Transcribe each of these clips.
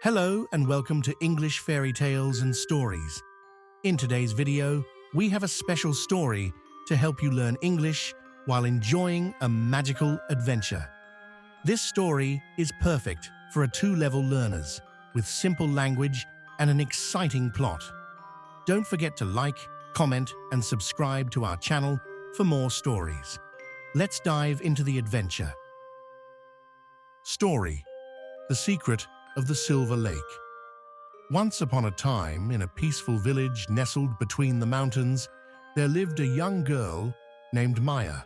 Hello and welcome to English Fairy Tales and Stories. In today's video, we have a special story to help you learn English while enjoying a magical adventure. This story is perfect for a two-level learners with simple language and an exciting plot. Don't forget to like, comment, and subscribe to our channel for more stories. Let's dive into the adventure. Story: The Secret of the Silver Lake. Once upon a time, in a peaceful village nestled between the mountains, there lived a young girl named Maya.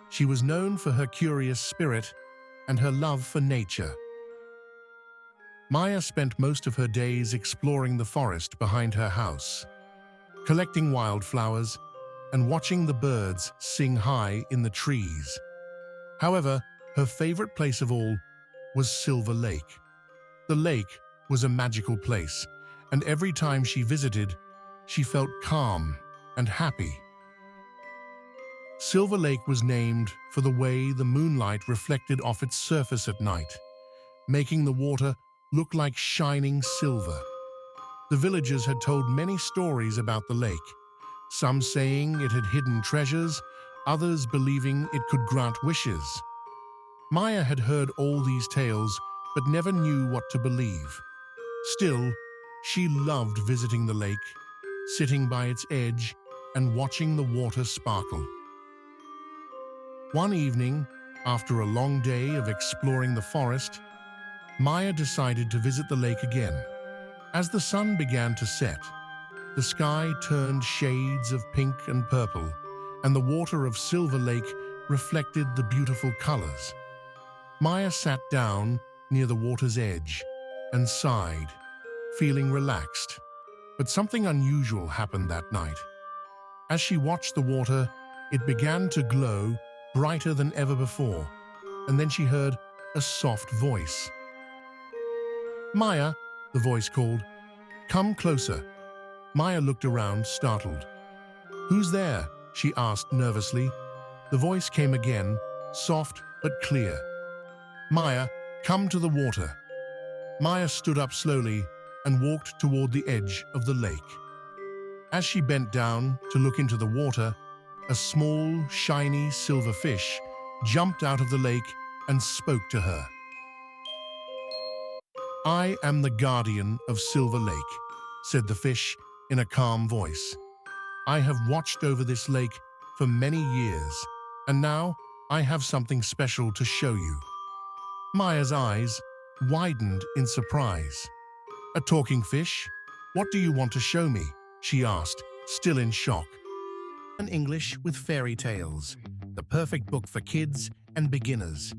She was known for her curious spirit and her love for nature. Maya spent most of her days exploring the forest behind her house, collecting wildflowers and watching the birds sing high in the trees. However, her favorite place of all was Silver Lake. The lake was a magical place, and every time she visited, she felt calm and happy. Silver Lake was named for the way the moonlight reflected off its surface at night, making the water look like shining silver. The villagers had told many stories about the lake, some saying it had hidden treasures, others believing it could grant wishes. Maya had heard all these tales but never knew what to believe. Still, she loved visiting the lake, sitting by its edge and watching the water sparkle. One evening, after a long day of exploring the forest, Maya decided to visit the lake again. As the sun began to set, the sky turned shades of pink and purple, and the water of Silver Lake reflected the beautiful colors. Maya sat down near the water's edge and sighed, feeling relaxed. But something unusual happened that night. As she watched the water, it began to glow brighter than ever before, and then she heard a soft voice. "Maya," the voice called, "come closer." Maya looked around, startled. "Who's there?" she asked nervously. The voice came again, soft but clear. "Maya, come to the water." Maya stood up slowly and walked toward the edge of the lake. As she bent down to look into the water, a small, shiny silver fish jumped out of the lake and spoke to her. "I am the guardian of Silver Lake," said the fish in a calm voice. "I have watched over this lake for many years, and now I have something special to show you." Maya's eyes widened in surprise. "A talking fish? What do you want to show me?" she asked, still in shock. Learn English with Fairy Tales, the perfect book for kids and beginners.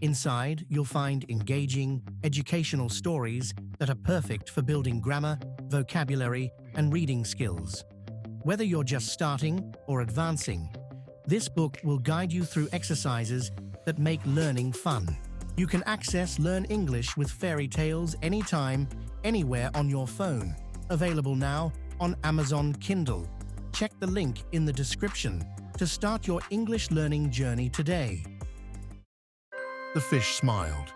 Inside, you'll find engaging, educational stories that are perfect for building grammar, vocabulary, and reading skills. Whether you're just starting or advancing, this book will guide you through exercises that make learning fun. You can access Learn English with Fairy Tales anytime, anywhere on your phone. Available now on Amazon Kindle. Check the link in the description to start your English learning journey today. The fish smiled.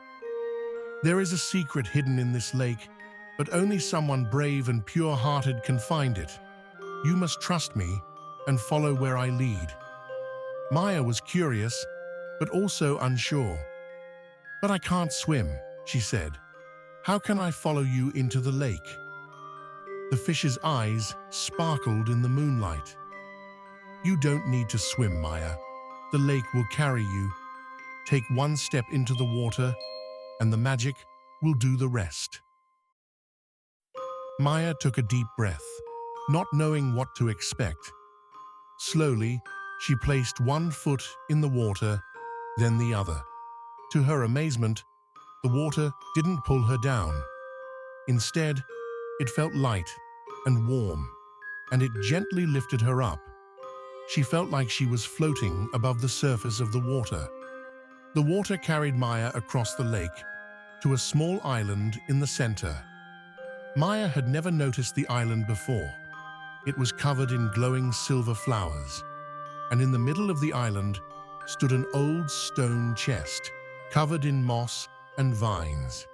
"There is a secret hidden in this lake, but only someone brave and pure-hearted can find it. You must trust me and follow where I lead." Maya was curious, but also unsure. "But I can't swim," she said. "How can I follow you into the lake?" The fish's eyes sparkled in the moonlight. "You don't need to swim, Maya. The lake will carry you. Take one step into the water, and the magic will do the rest." Maya took a deep breath, not knowing what to expect. Slowly, she placed one foot in the water, then the other. To her amazement, the water didn't pull her down. Instead, it felt light and warm, and it gently lifted her up. She felt like she was floating above the surface of the water. The water carried Maya across the lake to a small island in the center. Maya had never noticed the island before. It was covered in glowing silver flowers, and in the middle of the island stood an old stone chest covered in moss and vines.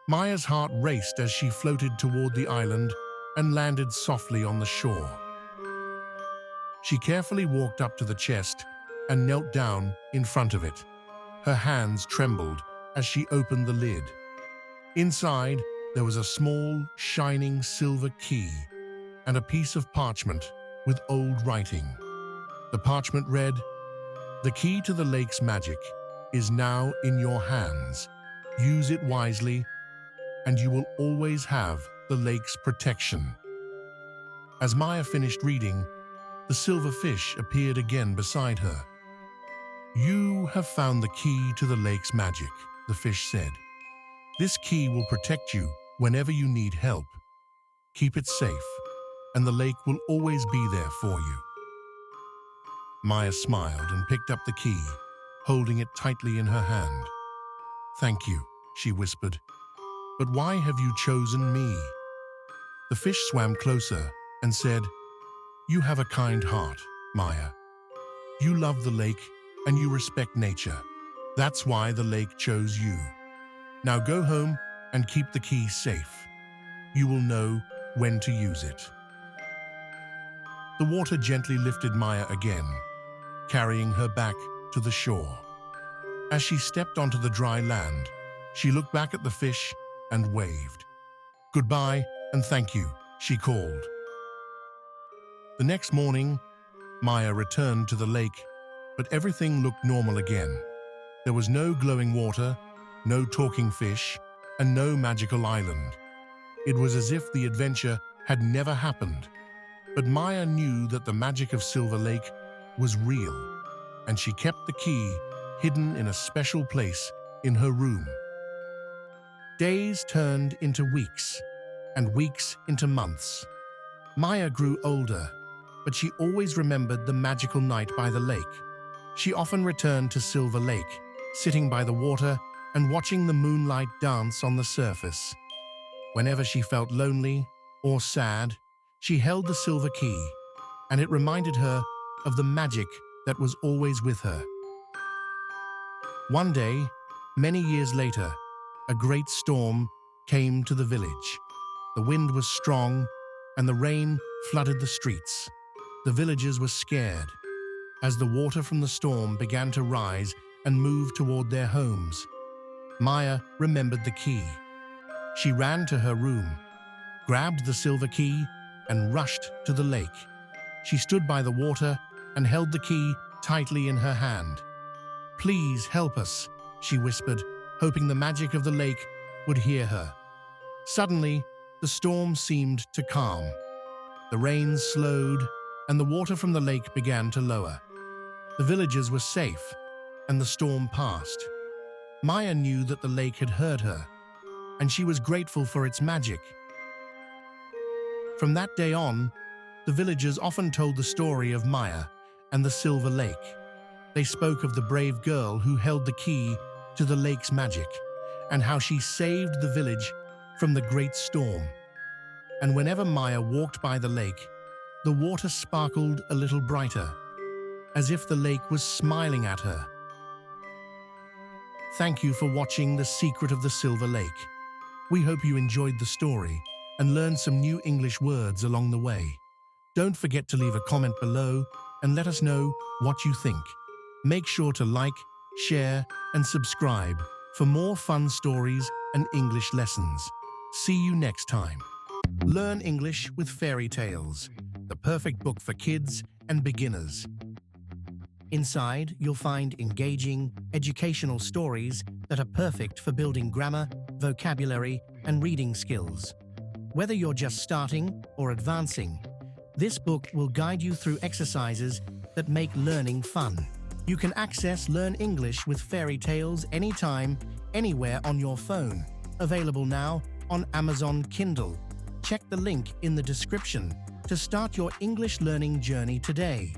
Maya's heart raced as she floated toward the island and landed softly on the shore. She carefully walked up to the chest and knelt down in front of it. Her hands trembled as she opened the lid. Inside, there was a small, shining silver key and a piece of parchment with old writing. The parchment read, "The key to the lake's magic is now in your hands. Use it wisely, and you will always have the lake's protection." As Maya finished reading, the silver fish appeared again beside her. "You have found the key to the lake's magic," the fish said. "This key will protect you whenever you need help. Keep it safe, and the lake will always be there for you." Maya smiled and picked up the key, holding it tightly in her hand. "Thank you," she whispered. "But why have you chosen me?" The fish swam closer and said, "You have a kind heart, Maya. You love the lake and you respect nature. That's why the lake chose you. Now go home and keep the key safe. You will know when to use it." The water gently lifted Maya again, carrying her back to the shore. As she stepped onto the dry land, she looked back at the fish and waved. "Goodbye and thank you," she called. The next morning, Maya returned to the lake, but everything looked normal again. There was no glowing water, no talking fish, and no magical island. It was as if the adventure had never happened. But Maya knew that the magic of Silver Lake was real, and she kept the key hidden in a special place in her room. Days turned into weeks, and weeks into months. Maya grew older, but she always remembered the magical night by the lake. She often returned to Silver Lake, sitting by the water and watching the moonlight dance on the surface. Whenever she felt lonely or sad, she held the silver key, and it reminded her of the magic that was always with her. One day, many years later, a great storm came to the village. The wind was strong, and the rain flooded the streets. The villagers were scared. As the water from the storm began to rise and move toward their homes, Maya remembered the key. She ran to her room, grabbed the silver key, and rushed to the lake. She stood by the water and held the key tightly in her hand. "Please help us," she whispered, hoping the magic of the lake would hear her. Suddenly, the storm seemed to calm. The rain slowed, and the water from the lake began to lower. The villagers were safe, and the storm passed. Maya knew that the lake had heard her, and she was grateful for its magic. From that day on, the villagers often told the story of Maya and the Silver Lake. They spoke of the brave girl who held the key to the lake's magic, and how she saved the village from the great storm. And whenever Maya walked by the lake, the water sparkled a little brighter, as if the lake was smiling at her. Thank you for watching The Secret of the Silver Lake. We hope you enjoyed the story and learned some new English words along the way. Don't forget to leave a comment below and let us know what you think. Make sure to like, share, and subscribe for more fun stories and English lessons. See you next time. Learn English with Fairy Tales, the perfect book for kids and beginners. Inside, you'll find engaging, educational stories that are perfect for building grammar, vocabulary, and reading skills. Whether you're just starting or advancing, this book will guide you through exercises that make learning fun. You can access Learn English with Fairy Tales anytime, anywhere on your phone. Available now on Amazon Kindle. Check the link in the description to start your English learning journey today.